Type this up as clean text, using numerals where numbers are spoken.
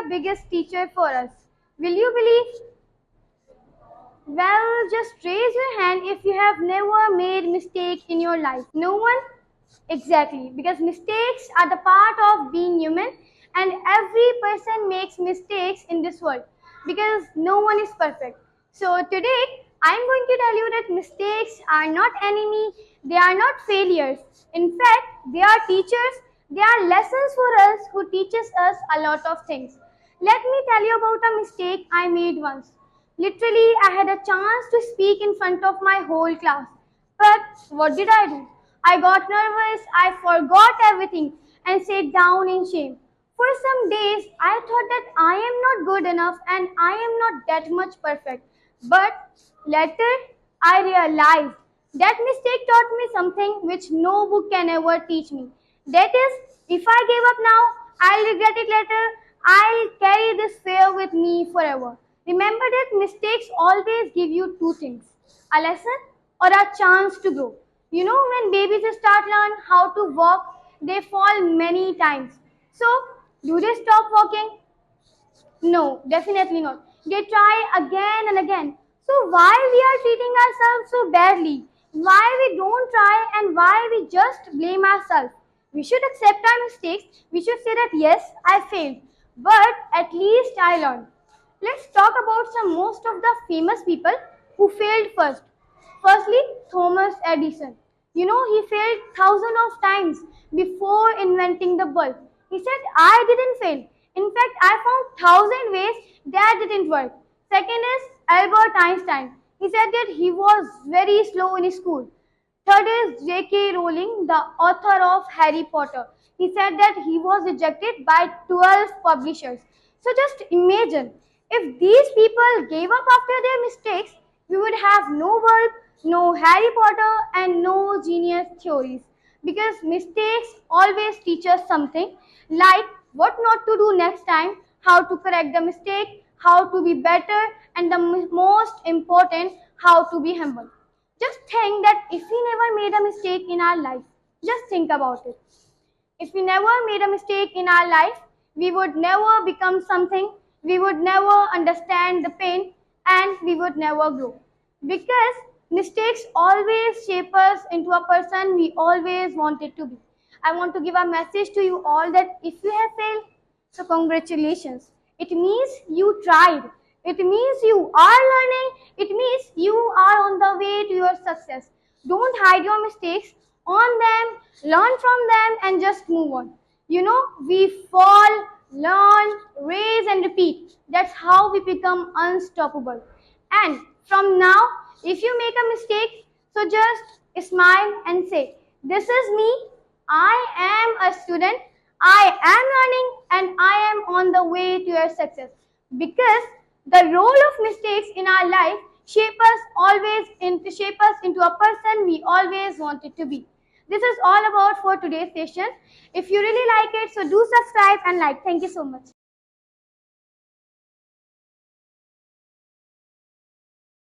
biggest teacher for us? Will you believe? Well, just raise your hand if you have never made mistake in your life. No one? Exactly, because mistakes are the part of being human and every person makes mistakes in this world because no one is perfect. So today, I'm going to tell you that mistakes are not enemy, they are not failures. In fact, they are teachers, they are lessons for us who teaches us a lot of things. Let me tell you about a mistake I made once. Literally, I had a chance to speak in front of my whole class. But what did I do? I got nervous, I forgot everything, and sat down in shame. For some days, I thought that I am not good enough and I am not that much perfect. But later, I realized that mistake taught me something which no book can ever teach me. That is, if I give up now, I'll regret it later. I'll carry this fear with me forever. Remember that mistakes always give you two things, a lesson or a chance to grow. You know, when babies start learn how to walk, they fall many times. So, do they stop walking? No, definitely not. They try again and again. So why we are treating ourselves so badly? Why we don't try and why we just blame ourselves? We should accept our mistakes. We should say that yes, I failed, but at least I learned. Let's talk about some most of the famous people who failed first. Firstly, Thomas Edison. You know, he failed thousands of times before inventing the bulb. He said, I didn't fail. In fact, I found thousand ways that didn't work. Second is Albert Einstein. He said that he was very slow in school. Third is J.K. Rowling, the author of Harry Potter. He said that he was rejected by 12 publishers. So just imagine, if these people gave up after their mistakes, we would have no bulb, no Harry Potter, and no genius theories. Because mistakes always teach us something, like what not to do next time, how to correct the mistake, how to be better, and the most important, how to be humble. Just think that if we never made a mistake in our life, just think about it. If we never made a mistake in our life, we would never become something, we would never understand the pain, and we would never grow. Because mistakes always shape us into a person we always wanted to be. I want to give a message to you all that if you have failed, so congratulations. It means you tried. It means you are learning. It means you are on the way to your success. Don't hide your mistakes. On them, learn from them, and just move on. You know, we fall, learn, raise, and repeat. That's how we become unstoppable. And from now, if you make a mistake, so just smile and say, this is me. I am a student. I am learning and I am on the way to your success. Because the role of mistakes in our life shape us into a person we always wanted to be. This is all about for today's session. If you really like it, so do subscribe and like. Thank you so much.